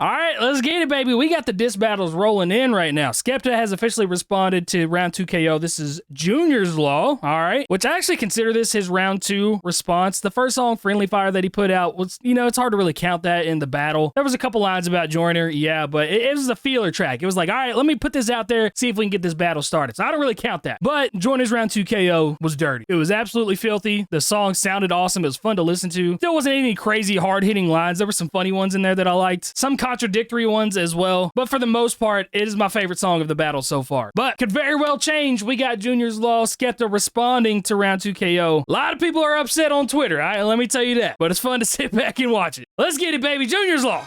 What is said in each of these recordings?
All right, let's get it, baby. We got the diss battles rolling in right now. Skepta has officially responded to round 2 KO. This is Junior's Law, all right, which I actually consider this his round 2 response. The first song, Friendly Fire, that he put out was, it's hard to really count that in the battle. There was a couple lines about Joyner, yeah, but it was a feeler track. It was like, all right, let me put this out there, see if we can get this battle started. So I don't really count that. But Joyner's round 2 KO was dirty. It was absolutely filthy. The song sounded awesome. It was fun to listen to. Still wasn't any crazy hard-hitting lines. There were some funny ones in there that I liked. Some contradictory ones as well, but for the most part, it is my favorite song of the battle so far. But could very well change. We got Junior's Law, Skepta responding to round 2 KO. A lot of people are upset on Twitter, all right? Let me tell you that. But it's fun to sit back and watch it. Let's get it, baby. Junior's Law.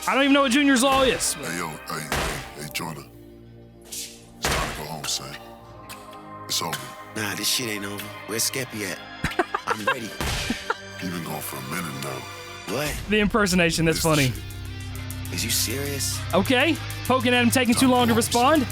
I don't even know what Junior's Law is. Hey, yo, hey, Joyner. It's time to go home, son. It's over. Nah, this shit ain't over. Where's Skeppy at? I'm ready. You've been gone for a minute now. What? The impersonation, that's funny. Is you serious? Okay. Poking at him, taking too long to respond.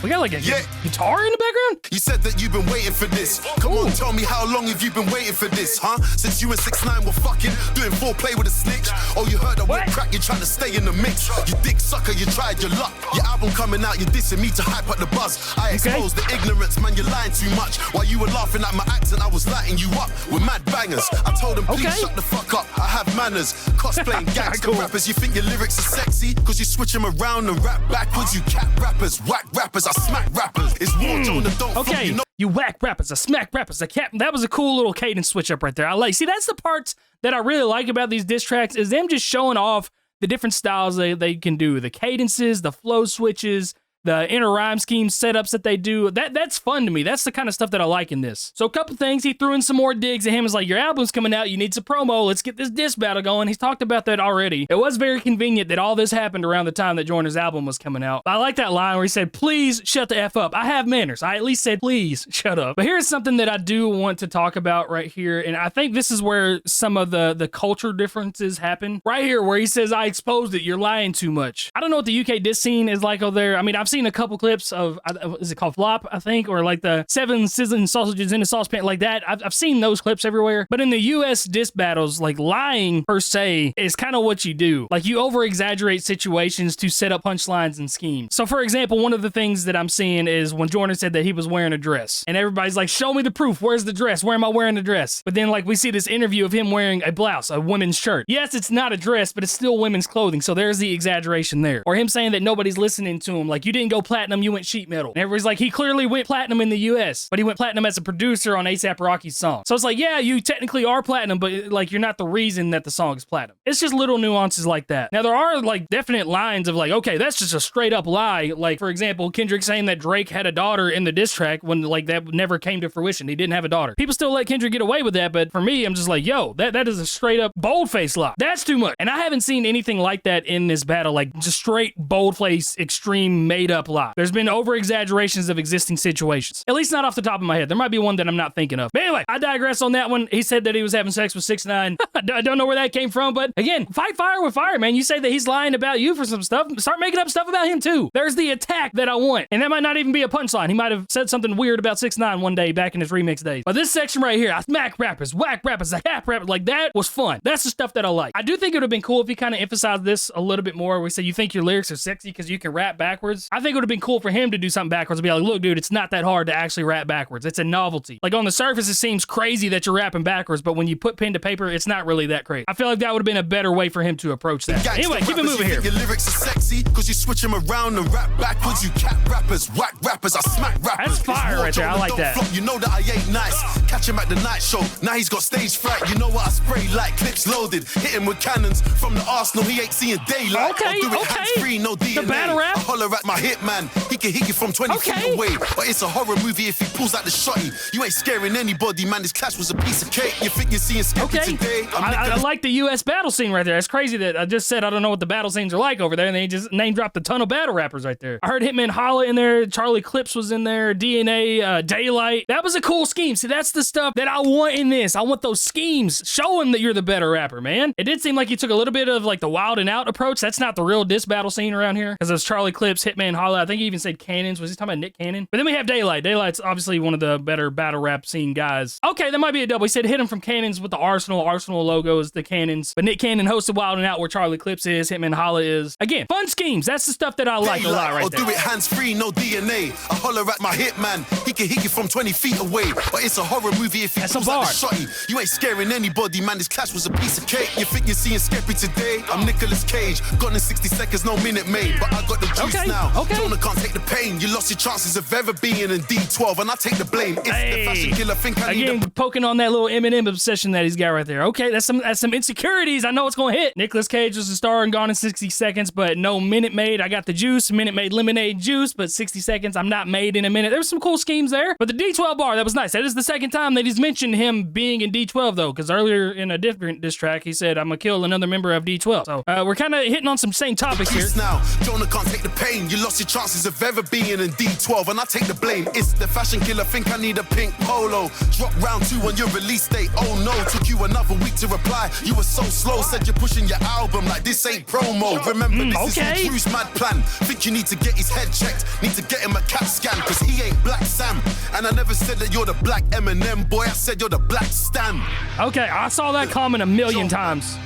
We got like a guitar in the background? You said that you've been waiting for this. Come on, tell me how long have you been waiting for this, huh? Since you and 6ix9ine were fucking, doing foreplay with a snitch. Oh, you heard that whip crack, you're trying to stay in the mix. You dick sucker, you tried your luck. Your album coming out, you're dissing me to hype up the buzz. I exposed the ignorance, man, you're lying too much. While you were laughing at my accent, I was lighting you up with mad bangers. I told them, please shut the fuck up, I have manners. Cosplaying gangster rappers, you think your lyrics are sexy? Cause you switch them around and rap backwards. You cap rappers, whack rappers, I smack rappers. It's war, Jonah, don't fuck, you know. You whack rappers, I smack rappers, I cap. That was a cool little cadence switch up right there. I like. See, that's the parts that I really like about these diss tracks is them just showing off the different styles they can do. The cadences, the flow switches, the inner rhyme scheme setups that they do. That's fun to me. That's the kind of stuff that I like in this. So a couple things, he threw in some more digs at him. It's like, your album's coming out, you need some promo, let's get this diss battle going. He's talked about that already. It was very convenient that all this happened around the time that Joyner's album was coming out. I like that line where he said, please shut the F up. I have manners. I at least said, please shut up. But here's something that I do want to talk about right here, and I think this is where some of the culture differences happen. Right here where he says, I exposed it, you're lying too much. I don't know what the UK diss scene is like over there. I mean, I've seen a couple clips of, is it called Flop, I think, or like the 7 sizzling sausages in a saucepan, like that. I've seen those clips everywhere. But in the US diss battles, like lying per se is kind of what you do. Like you over exaggerate situations to set up punchlines and schemes. So for example, one of the things that I'm seeing is when Joyner said that he was wearing a dress and everybody's like, show me the proof. Where's the dress? Where am I wearing the dress? But then like we see this interview of him wearing a blouse, a women's shirt. Yes, it's not a dress, but it's still women's clothing. So there's the exaggeration there. Or him saying that nobody's listening to him. Like you didn't go platinum, you went sheet metal. And everybody's like, he clearly went platinum in the US, but he went platinum as a producer on A$AP Rocky's song. So it's like, yeah, you technically are platinum, but like you're not the reason that the song is platinum. It's just little nuances like that. Now there are like definite lines of like, okay, that's just a straight up lie. Like for example, Kendrick saying that Drake had a daughter in the diss track when like that never came to fruition. He didn't have a daughter. People still let Kendrick get away with that, but for me, I'm just like, yo, that is a straight up bold-faced lie. That's too much. And I haven't seen anything like that in this battle, like just straight bold-faced, extreme made-up lie. There's been over-exaggerations of existing situations. At least not off the top of my head. There might be one that I'm not thinking of. But anyway, I digress on that one. He said that he was having sex with 6ix9ine. I don't know where that came from, but again, fight fire with fire, man. You say that he's lying about you for some stuff, start making up stuff about him too. There's the attack that I want. And that might not even be a punchline. He might have said something weird about 6ix9ine one day back in his remix days. But this section right here, I smack rappers, whack rappers, I cap rappers, like that was fun. That's the stuff that I like. I do think it would have been cool if he kind of emphasized this a little bit more. We say you think your lyrics are sexy because you can rap backwards. I think it would have been cool for him to do something backwards and be like, look, dude, it's not that hard to actually rap backwards. It's a novelty. Like on the surface, it seems crazy that you're rapping backwards, but when you put pen to paper, it's not really that crazy. I feel like that would have been a better way for him to approach that. Anyway, keep it moving here. Your lyrics are sexy because you switch them around and rap backwards. You cap rappers, whack rappers, I smack rappers. That's fire right there. I like that. You know that I ain't nice. Catch him at the night show. Now he's got stage fright. You know what I spray like clips loaded. Hit him with cannons from the Arsenal. He ain't seeing daylight. Okay, I'll do it hands-free, no DNA. The battle rap. I holler at my hitman. He can hit you from 20 feet away. But it's a horror movie if he pulls out the shotty. You ain't scaring anybody, man. This clash was a piece of cake. You think you're seeing Skepta today? I like the US battle scene right there. It's crazy that I just said I don't know what the battle scenes are like over there, and they just name dropped a ton of battle rappers right there. I heard Hitman Holla in there, Charlie Clips was in there, DNA, Daylight. That was a cool scheme. See, that's the stuff that I want in this. I want those schemes. Show him that you're the better rapper, man. It did seem like you took a little bit of like the wild and out approach. That's not the real diss battle scene around here, because there's Charlie Clips, Hitman Hitman Holla. I think he even said Cannons. Was he talking about Nick Cannon? But then we have Daylight. Daylight's obviously one of the better battle rap scene guys. Okay, that might be a double. He said hit him from Cannons with the Arsenal. Arsenal logo is the Cannons. But Nick Cannon hosted Wild and Out where Charlie Clips is, Hitman Holla is. Again, fun schemes. That's the stuff that I like a lot right there. Or do it hands-free, no DNA. I holler at my hitman. He can hit you from 20 feet away. But it's a horror movie if he That's comes a out bar. the shotty. You ain't scaring anybody, man. This cash was a piece of cake. You think you're seeing Skeppy today? I'm Nicolas Cage. Gone in 60 seconds, no minute made. But I got the juice now. Jonah can't take the pain. You lost your chances of ever being in D12, and I take the blame. It's the fashion killer. Think I need Again, poking on that little Eminem obsession that he's got right there. Okay, that's some insecurities. I know it's gonna hit. Nicolas Cage was a star and Gone in 60 seconds, but no Minute Maid. I got the juice. Minute Maid lemonade juice, but 60 seconds. I'm not made in a minute. There's some cool schemes there. But the D12 bar, that was nice. That is the second time that he's mentioned him being in D12 though, because earlier in a different diss track he said, "I'm gonna kill another member of D12." So we're kind of hitting on some same topics here. Now, Jonah can't take the pain. You lost your chances of ever being in D12, and I take the blame. It's the fashion killer. Think I need a pink polo. Drop round 2 on your release date. Oh no, took you another week to reply. You were so slow. Said you're pushing your album like this ain't promo. Remember, this is Drew's mad plan. Think you need to get his head checked. Need to get him a CAT scan, cause he ain't Black Sam. And I never said that you're the Black Eminem, boy. I said you're the Black Stan. Okay, I saw that comment a million times.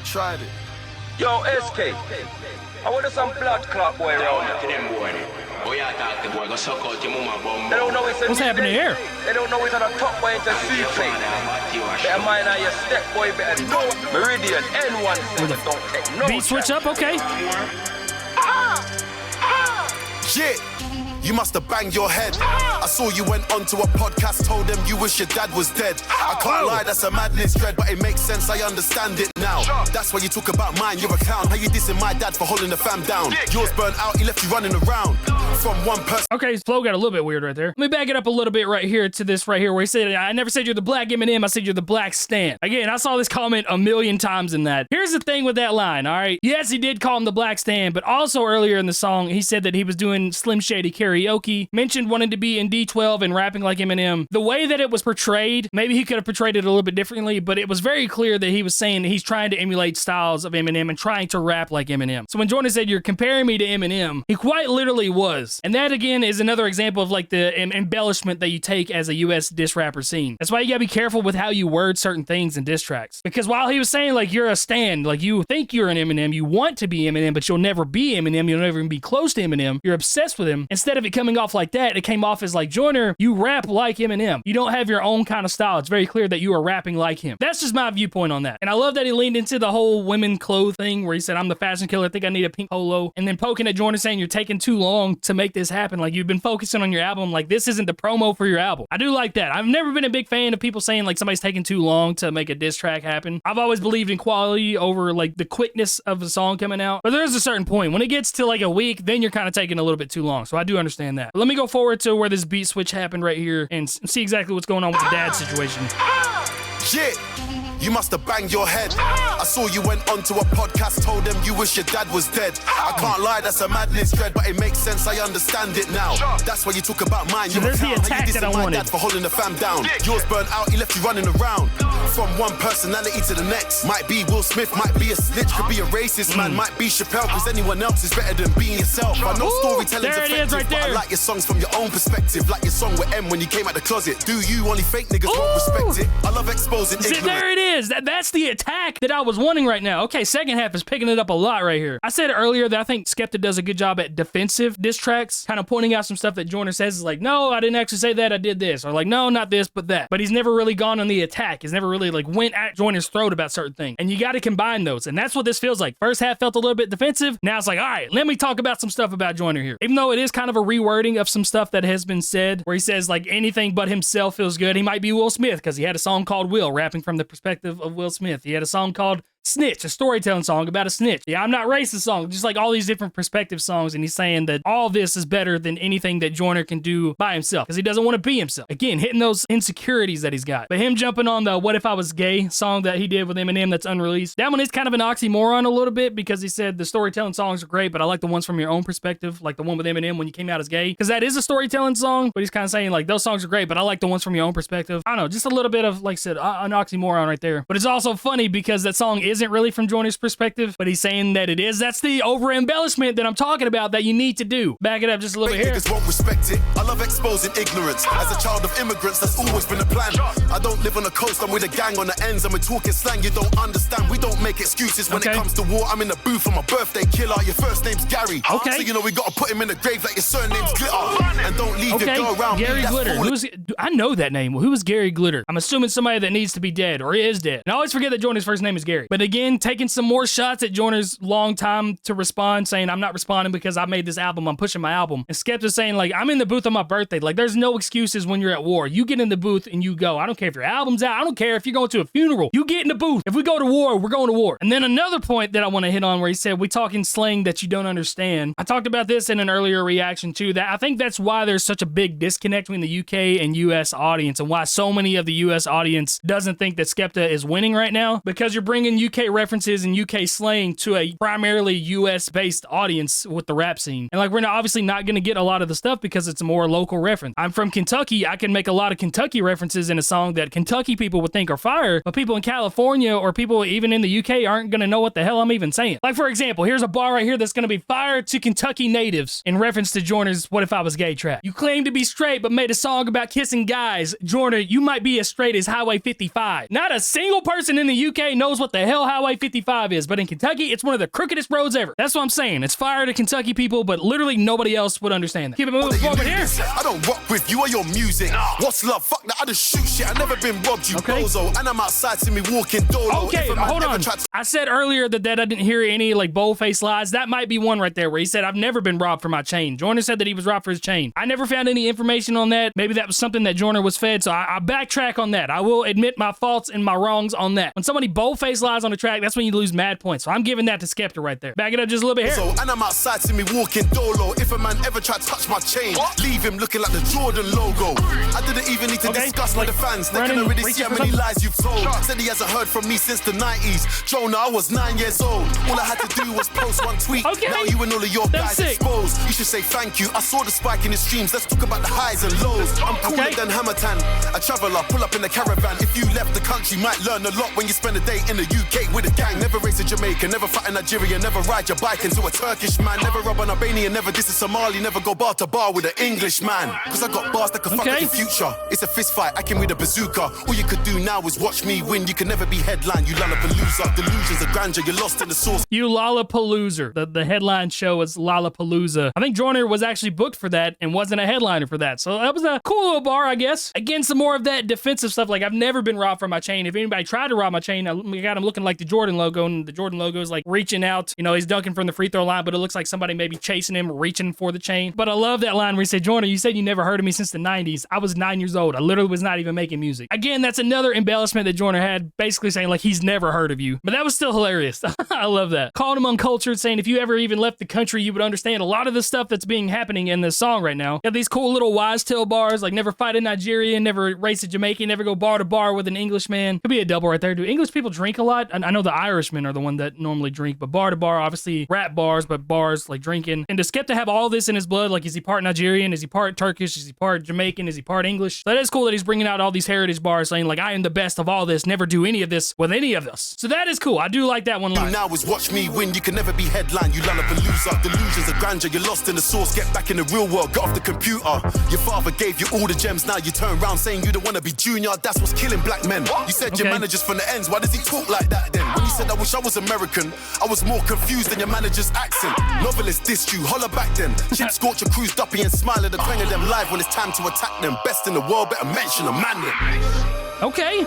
Tried it. Yo, SK. I want some blood clot boy around here. They don't know it's a What's happening here? They don't know it's on a top boy into C-play. Better mind how your step boy better know. Meridian N1 don't take no Beat switch up, okay. Shit. You must have banged your head. I saw you went onto a podcast, told them you wish your dad was dead. I can't lie, that's a madness dread, but it makes sense, I understand it now. That's why you talk about mine, you're a clown. How you dissing my dad for holding the fam down? Yours burnt out, he left you running around. From one person. Okay, his flow got a little bit weird right there. Let me back it up a little bit right here to this right here where he said, I never said you're the Black Eminem, I said you're the Black Stan. Again, I saw this comment a million times in that. Here's the thing with that line, all right? Yes, he did call him the Black Stan, but also earlier in the song, he said that he was doing Slim Shady karaoke, mentioned wanting to be in D12 and rapping like Eminem. The way that it was portrayed, maybe he could have portrayed it a little bit differently, but it was very clear that he was saying that he's trying to emulate styles of Eminem and trying to rap like Eminem. So when Joyner said, you're comparing me to Eminem, he quite literally was. And that again is another example of like the embellishment that you take as a US diss rapper scene. That's why you gotta be careful with how you word certain things in diss tracks. Because while he was saying like you're a stan, like you think you're an Eminem, you want to be Eminem, but you'll never be Eminem, you'll never even be close to Eminem, you're obsessed with him. Instead of it coming off like that, it came off as like, Joyner, you rap like Eminem. You don't have your own kind of style. It's very clear that you are rapping like him. That's just my viewpoint on that. And I love that he leaned into the whole women clothes thing where he said, I'm the fashion killer, I think I need a pink polo. And then poking at Joyner saying you're taking too long to make this happen. Like you've been focusing on your album. Like this isn't the promo for your album. I do like that. I've never been a big fan of people saying like somebody's taking too long to make a diss track happen. I've always believed in quality over like the quickness of a song coming out. But there's a certain point. When it gets to like a week, then you're kind of taking a little bit too long. So I do understand that. But let me go forward to where this beat switch happened right here and see exactly what's going on with the dad situation. Shit. You must have banged your head. I saw you went onto a podcast, told them you wish your dad was dead. I can't lie, that's a madness dread, but it makes sense, I understand it now. That's why you talk about mine. So there's the attack that I wanted. Dad for holding the fam down. Yours burnt out, he left you running around. From one personality to the next. Might be Will Smith, might be a snitch, could be a racist man, might be Chappelle, cause anyone else is better than being yourself. I know storytelling's effective, right but I like your songs from your own perspective. Like your song with M when you came out the closet. Do you only fake niggas won't respect it? I love exposing ignorance. There it is. That's the attack that I was wanting right now. Okay, second half is picking it up a lot right here. I said earlier that I think Skepta does a good job at defensive diss tracks, kind of pointing out some stuff that Joyner says is like, no, I didn't actually say that, I did this. Or like, no, not this, but that. But he's never really gone on the attack. He's never really like went at Joyner's throat about certain things. And you got to combine those. And that's what this feels like. First half felt a little bit defensive. Now it's like, all right, let me talk about some stuff about Joyner here. Even though it is kind of a rewording of some stuff that has been said, where he says like anything but himself feels good. He might be Will Smith because he had a song called Will, rapping from the perspective of Will Smith. He had a song called Snitch, a storytelling song about a snitch. Yeah, I'm not racist song, just like all these different perspective songs, and he's saying that all this is better than anything that Joyner can do by himself, because he doesn't want to be himself. Again, hitting those insecurities that he's got. But him jumping on the What If I Was Gay song that he did with Eminem that's unreleased, that one is kind of an oxymoron a little bit, because he said the storytelling songs are great, but I like the ones from your own perspective, like the one with Eminem when you came out as gay, because that is a storytelling song, but he's kind of saying like those songs are great, but I like the ones from your own perspective. I don't know, just a little bit of, like I said, an oxymoron right there. But it's also funny because that song is isn't really from Joyner's perspective, but he's saying that it is. That's the over embellishment that I'm talking about that you need to do. Back it up just a little bit here. Niggas won't respect it. I love exposing ignorance. As a child of immigrants, that's always been the plan. I don't live on the coast, I'm with a gang on the ends, and we're talking slang you don't understand. We don't make excuses when it comes to war. I'm in the booth for my birthday killer. Your first name's Gary. Okay. So you know we gotta put him in the grave like your surname's Glitter. And don't leave your girl around Gary me. Glitter. I know that name. Who is Gary Glitter? I'm assuming somebody that needs to be dead or is dead. And I always forget that Joyner's first name is Gary. But again, taking some more shots at Joyner's long time to respond, saying I'm not responding because I made this album. I'm pushing my album. And Skepta's saying like I'm in the booth on my birthday. Like there's no excuses when you're at war. You get in the booth and you go. I don't care if your album's out. I don't care if you're going to a funeral. You get in the booth. If we go to war, we're going to war. And then another point that I want to hit on where he said we talking slang that you don't understand. I talked about this in an earlier reaction too. That I think that's why there's such a big disconnect between the UK and US audience, and why so many of the US audience doesn't think that Skepta is winning right now, because you're bringing UK references and UK slang to a primarily US based audience with the rap scene. And like we're obviously not going to get a lot of the stuff because it's a more local reference. I'm from Kentucky. I can make a lot of Kentucky references in a song that Kentucky people would think are fire, but people in California or people even in the UK aren't going to know what the hell I'm even saying. Like for example, here's a bar right here that's going to be fire to Kentucky natives in reference to Joyner's What If I Was Gay track. You claim to be straight but made a song about kissing guys. Joyner, you might be as straight as Highway 55. Not a single person in the UK knows what the hell Highway 55 is, but in Kentucky, it's one of the crookedest roads ever. That's what I'm saying. It's fire to Kentucky people, but literally nobody else would understand that. Keep it moving forward here. I don't rock with you or your music. What's love? Fuck that, I just shoot shit. I never been robbed, you bozo. And I'm outside, see me walking dolo. Okay, hold on. I said earlier that I didn't hear any like bold-faced lies. That might be one right there where he said, I've never been robbed for my chain. Joyner said that he was robbed for his chain. I never found any information on that. Maybe that was something that Joyner was fed, so I backtrack on that. I will admit my faults and my wrongs on that. When somebody bold-faced lies on the track, that's when you lose mad points. So I'm giving that to Skepta right there. Back it up just a little bit here. So, and I'm outside, see me walking dolo. If a man ever tried to touch my chain, leave him looking like the Jordan logo. I didn't even need to discuss with the fans. They can already see how many lies you've told. Said he hasn't heard from me since the 90s. Jonah, I was 9 years old. All I had to do was post one tweet. Now you and all of your guys exposed. You should say thank you. I saw the spike in his streams. Let's talk about the highs and lows. I'm cooler than Hamilton. A traveller, pull up in a caravan. If you left the country, might learn a lot when you spend a day in the UK with a gang. Never race in Jamaica, never fight in Nigeria, never ride your bike into a Turkish man. Never rob an Albanian, never diss a Somali, never go bar to bar with an English man. Cause I got bars that could fuck up your future. It's a fist fight, I can with a bazooka. All you could do now is watch me win. You can never be headline, you Lollapalooza. Delusions of grandeur, you're lost in the source. You Lollapalooza. The headline show is Lollapalooza. I think Joyner was actually booked for that and wasn't a headliner for that. So that was a cool little bar, I guess. Again, some more of that defensive stuff. Like, I've never been robbed from my chain. If anybody tried to rob my chain, I got him looking like the Jordan logo, and the Jordan logo is like reaching out. You know, he's dunking from the free throw line, but it looks like somebody maybe chasing him, reaching for the chain. But I love that line where he said, Joyner, you said you never heard of me since the 90s. I was 9 years old. I literally was not even making music. Again, that's another embellishment that Joyner had, basically saying like he's never heard of you. But that was still hilarious. I love that. Called him uncultured, saying if you ever even left the country, you would understand a lot of the stuff that's being happening in this song right now. Got these cool little wise tale bars, like never fight in Nigeria, never race a Jamaican, never go bar to bar with an Englishman. Could be a double right there. Do English people drink a lot? I know the Irishmen are the one that normally drink, but bar to bar, obviously rap bars, but bars like drinking. And does Skepta have all this in his blood? Like, is he part Nigerian? Is he part Turkish? Is he part Jamaican? Is he part English? So that is cool that he's bringing out all these heritage bars saying like, I am the best of all this, never do any of this with any of us. So that is cool. I do like that one line. Now is watch me win. You can never be headline. You Lollapalooza. Delusions of grandeur. You're lost in the source. Get back in the real world. Get off the computer. Your father gave you all the gems. Now you turn around saying you don't want to be junior. That's what's killing black men. You said your manager's from the ends. Why does he talk like that then? When you said I wish I was American, I was more confused than your manager's accent. Novelist dissed you. Holler back then. Chip scorch your cruise duppy and smile at the twang of them live when it's time to attack them. Best in the world. Better mention a man then. Okay.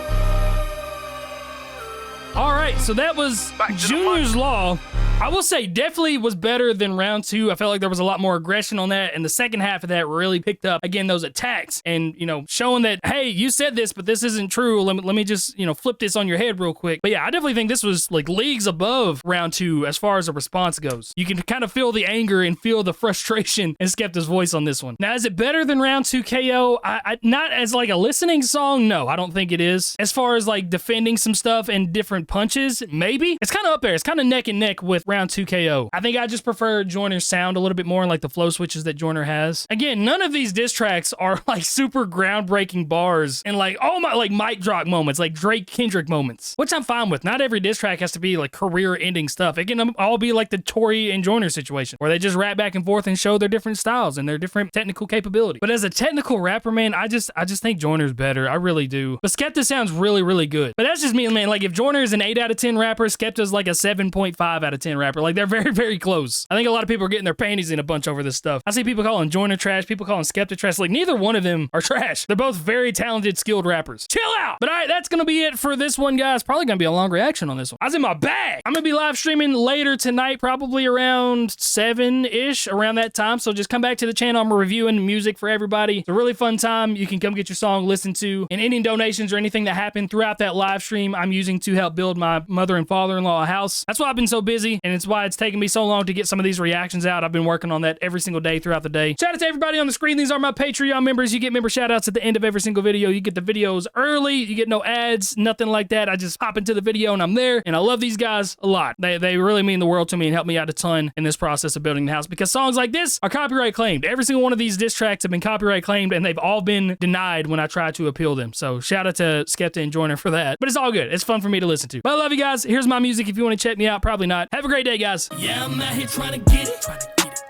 All right, so that was Junior's Law. I will say definitely was better than round two. I felt like there was a lot more aggression on that, and the second half of that really picked up, again, those attacks and, you know, showing that, hey, you said this, but this isn't true. Let me just, you know, flip this on your head real quick. But yeah, I definitely think this was like leagues above round two as far as the response goes. You can kind of feel the anger and feel the frustration in Skepta's voice on this one. Now, is it better than round two KO? I not as like a listening song, no, I don't think it is. As far as like defending some stuff and different punch punches, maybe. It's kind of up there. It's kind of neck and neck with Round 2 KO. I think I just prefer Joyner's sound a little bit more and like the flow switches that Joyner has. Again, none of these diss tracks are like super groundbreaking bars and like, oh my, like mic drop moments, like Drake Kendrick moments, which I'm fine with. Not every diss track has to be like career ending stuff. It can all be like the Tory and Joyner situation where they just rap back and forth and show their different styles and their different technical capability. But as a technical rapper, man, I just think Joyner's better. I really do. But Skepta sounds really, really good. But that's just me, man. Like if Joyner is an 8 out of 10 rapper, Skepta's like a 7.5 out of 10 rapper. Like they're very, very close. I think a lot of people are getting their panties in a bunch over this stuff. I see people calling Joyner trash, people calling Skepta trash. Like neither one of them are trash. They're both very talented, skilled rappers. Chill out. But all right, that's gonna be it for this one, guys. Probably gonna be a long reaction on this one. I was in my bag. I'm gonna be live streaming later tonight, probably around 7-ish, around that time. So just come back to the channel. I'm reviewing music for everybody. It's a really fun time. You can come get your song listened to, and any donations or anything that happened throughout that live stream, I'm using to help build my mother and father-in-law a house. That's why I've been so busy, and it's why it's taken me so long to get some of these reactions out. I've been working on that every single day throughout the day. Shout out to everybody on the screen. These are my Patreon members. You get member shout outs at the end of every single video. You get the videos early. You get no ads, nothing like that. I just hop into the video and I'm there, and I love these guys a lot. They really mean the world to me and help me out a ton in this process of building the house, because songs like this are copyright claimed. Every single one of these diss tracks have been copyright claimed, and they've all been denied when I try to appeal them. So shout out to Skepta and Joyner for that. But it's all good. It's fun for me to listen to. But I love you guys. Here's my music if you want to check me out. Probably not. Have a great day, guys. Yeah, I'm out here trying to get it.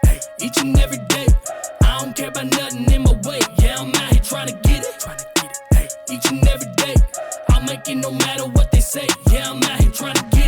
Hey, each and every day. I don't care about nothing in my way. Yeah, I'm out here trying to get it. Hey, each and every day. I'll make it no matter what they say. Yeah, I'm out here trying to get it.